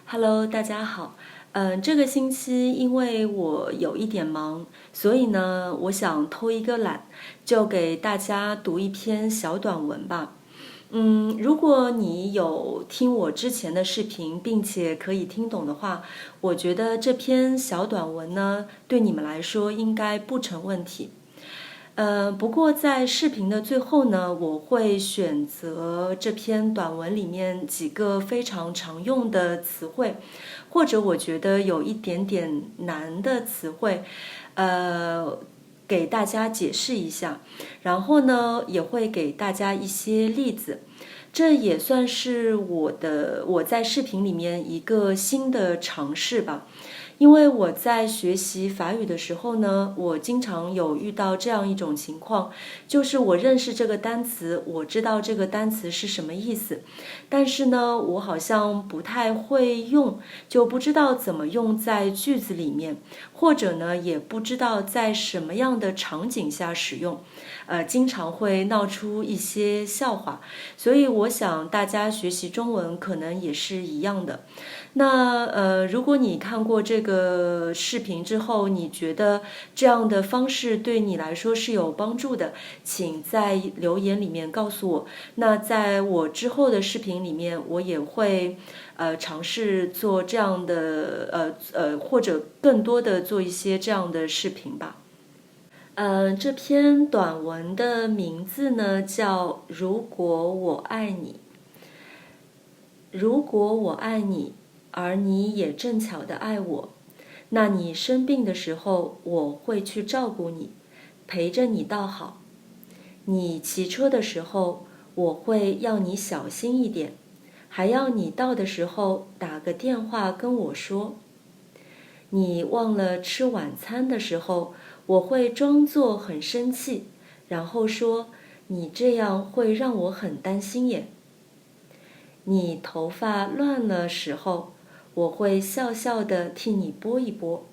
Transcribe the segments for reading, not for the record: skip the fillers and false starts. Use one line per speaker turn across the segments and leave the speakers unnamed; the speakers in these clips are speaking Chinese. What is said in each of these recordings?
Hello，大家好。这个星期因为我有一点忙，所以呢，我想偷一个懒，就给大家读一篇小短文吧。如果你有听我之前的视频，并且可以听懂的话，我觉得这篇小短文呢，对你们来说应该不成问题。不过在视频的最后呢，我会选择这篇短文里面几个非常常用的词汇，或者我觉得有一点点难的词汇，给大家解释一下。然后呢，也会给大家一些例子。这也算是我在视频里面一个新的尝试吧。因为我在学习法语的时候呢，我经常有遇到这样一种情况，就是我认识这个单词，我知道这个单词是什么意思，但是呢，我好像不太会用，就不知道怎么用在句子里面，或者呢，也不知道在什么样的场景下使用，经常会闹出一些笑话，所以我想大家学习中文可能也是一样的。那如果你看过这个视频之后，你觉得这样的方式对你来说是有帮助的，请在留言里面告诉我。那在我之后的视频里面，我也会尝试做这样的或者更多的做一些这样的视频吧。这篇短文的名字呢叫《如果我爱你》。如果我爱你，而你也正巧的爱我，那你生病的时候，我会去照顾你，陪着你到好。你骑车的时候，我会要你小心一点，还要你到的时候打个电话跟我说。你忘了吃晚餐的时候，我会装作很生气，然后说你这样会让我很担心耶。你头发乱了时候，我会笑笑地替你拨一拨，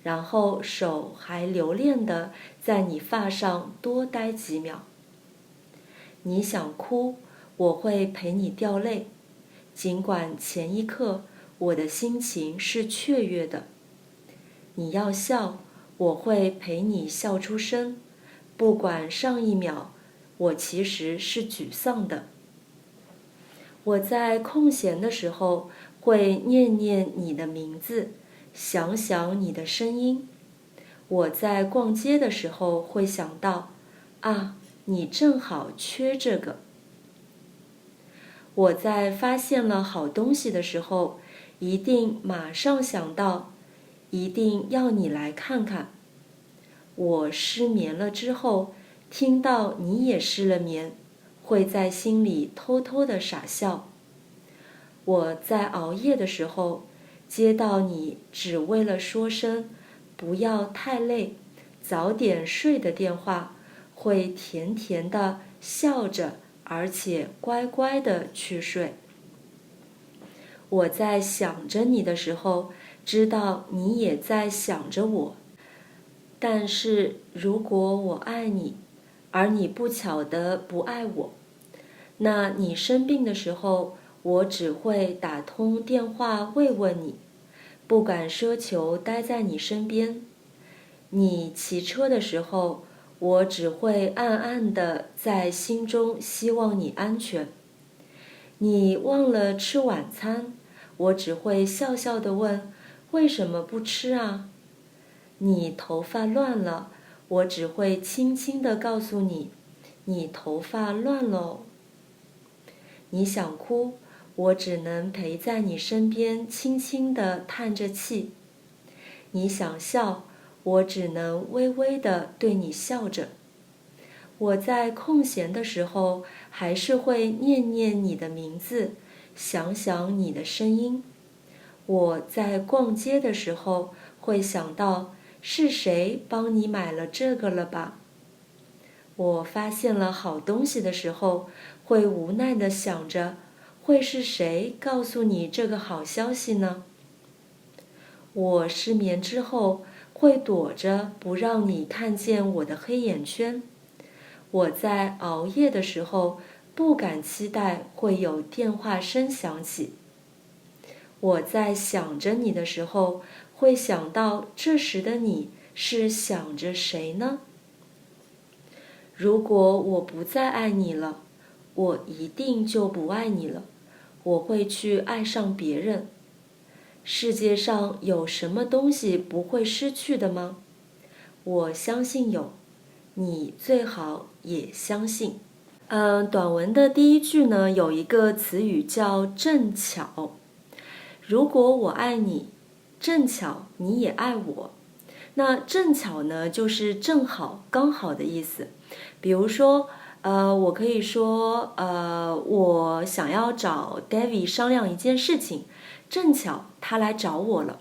然后手还留恋地在你发上多待几秒。你想哭，我会陪你掉泪，尽管前一刻我的心情是雀跃的。你要笑，我会陪你笑出声，不管上一秒我其实是沮丧的。我在空闲的时候会念念你的名字，想想你的声音。我在逛街的时候会想到，啊，你正好缺这个。我在发现了好东西的时候，一定马上想到，一定要你来看看。我失眠了之后，听到你也失了眠，会在心里偷偷的傻笑。我在熬夜的时候，接到你只为了说声不要太累，早点睡的电话，会甜甜的笑着，而且乖乖的去睡。我在想着你的时候，知道你也在想着我。但是如果我爱你，而你不巧的不爱我，那你生病的时候，我只会打通电话慰问你，不敢奢求待在你身边。你骑车的时候，我只会暗暗地在心中希望你安全。你忘了吃晚餐，我只会笑笑地问，为什么不吃啊？你头发乱了，我只会轻轻地告诉你，你头发乱了。你想哭，我只能陪在你身边，轻轻地叹着气。你想笑，我只能微微地对你笑着。我在空闲的时候，还是会念念你的名字，想想你的声音。我在逛街的时候，会想到是谁帮你买了这个了吧？我发现了好东西的时候，会无奈地想着，会是谁告诉你这个好消息呢？我失眠之后，会躲着不让你看见我的黑眼圈。我在熬夜的时候，不敢期待会有电话声响起。我在想着你的时候，会想到这时的你是想着谁呢？如果我不再爱你了，我一定就不爱你了，我会去爱上别人。世界上有什么东西不会失去的吗？我相信有，你最好也相信。短文的第一句呢，有一个词语叫正巧。如果我爱你，正巧你也爱我。那正巧呢，就是正好、刚好的意思。比如说，我可以说，我想要找 David 商量一件事情，正巧他来找我了。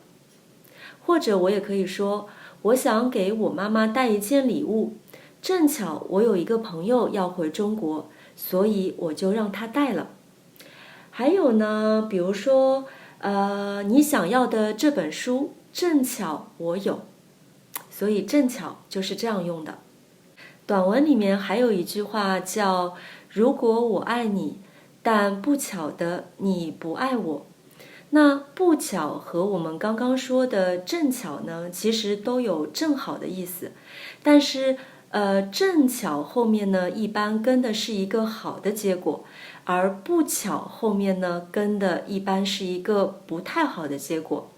或者我也可以说，我想给我妈妈带一件礼物，正巧我有一个朋友要回中国，所以我就让他带了。还有呢，比如说，你想要的这本书，正巧我有，所以正巧就是这样用的。短文里面还有一句话叫"如果我爱你，但不巧的你不爱我"。那不巧和我们刚刚说的正巧呢，其实都有正好的意思，但是正巧后面呢，一般跟的是一个好的结果，而不巧后面呢，跟的一般是一个不太好的结果。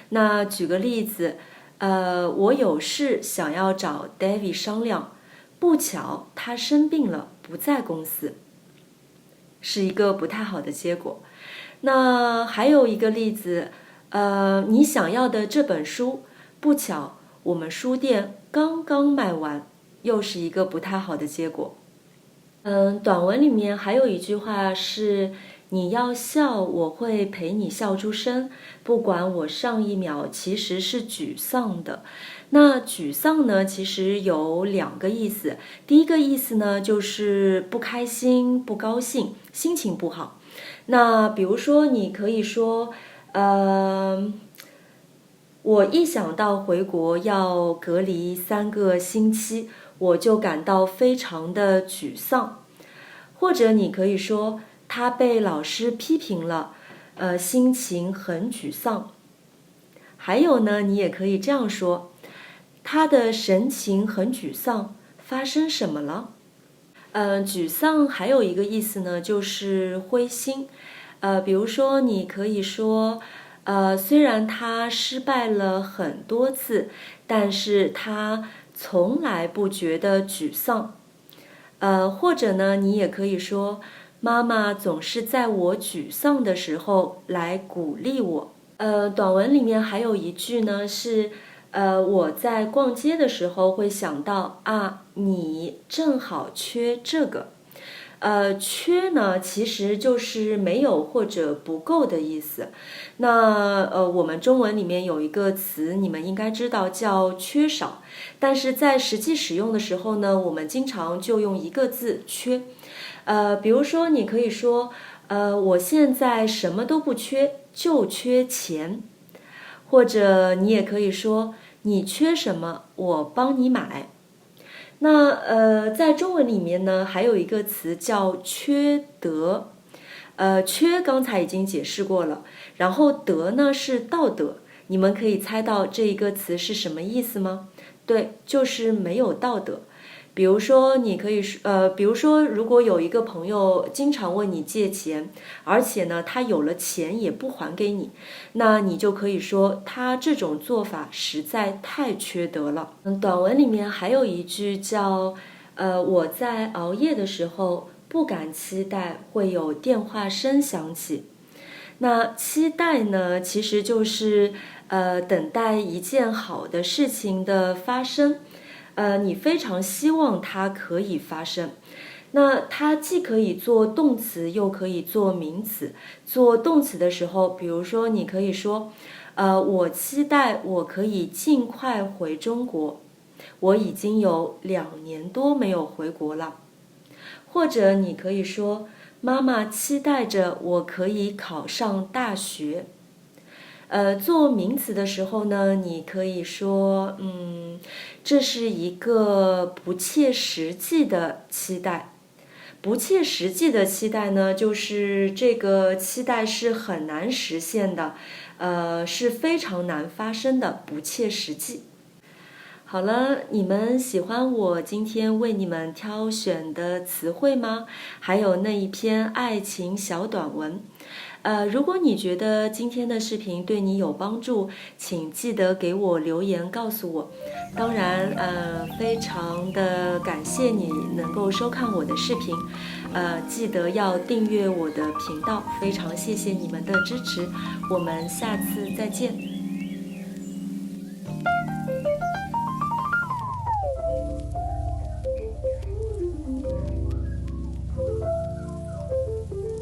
那举个例子，我有事想要找 David 商量，不巧他生病了，不在公司，是一个不太好的结果。那还有一个例子，你想要的这本书，不巧我们书店刚刚卖完，又是一个不太好的结果。短文里面还有一句话是你要笑，我会陪你笑出声，不管我上一秒其实是沮丧的。那沮丧呢，其实有两个意思。第一个意思呢，就是不开心、不高兴，心情不好。那比如说，你可以说，我一想到回国要隔离3个星期，我就感到非常的沮丧。或者你可以说，他被老师批评了，心情很沮丧。还有呢，你也可以这样说，他的神情很沮丧，发生什么了？沮丧还有一个意思呢，就是灰心。比如说，你可以说，虽然他失败了很多次，但是他从来不觉得沮丧。或者呢，你也可以说，妈妈总是在我沮丧的时候来鼓励我。短文里面还有一句呢是，我在逛街的时候会想到啊，你正好缺这个。缺呢，其实就是没有或者不够的意思。那我们中文里面有一个词，你们应该知道叫缺少，但是在实际使用的时候呢，我们经常就用一个字缺。比如说，你可以说，我现在什么都不缺，就缺钱。或者你也可以说，你缺什么，我帮你买。那在中文里面呢，还有一个词叫缺德。缺刚才已经解释过了，然后德呢是道德。你们可以猜到这一个词是什么意思吗？对，就是没有道德。比如说，你可以比如说，如果有一个朋友经常问你借钱，而且呢，他有了钱也不还给你，那你就可以说他这种做法实在太缺德了。短文里面还有一句叫，我在熬夜的时候不敢期待会有电话声响起。那期待呢，其实就是等待一件好的事情的发生。你非常希望它可以发生。那它既可以做动词，又可以做名词。做动词的时候，比如说你可以说，我期待我可以尽快回中国。我已经有2年多没有回国了。或者你可以说，妈妈期待着我可以考上大学。做名词的时候呢，你可以说，这是一个不切实际的期待。不切实际的期待呢，就是这个期待是很难实现的，是非常难发生的，不切实际。好了，你们喜欢我今天为你们挑选的词汇吗？还有那一篇爱情小短文。如果你觉得今天的视频对你有帮助，请记得给我留言告诉我。当然，非常的感谢你能够收看我的视频，记得要订阅我的频道，非常谢谢你们的支持，我们下次再见。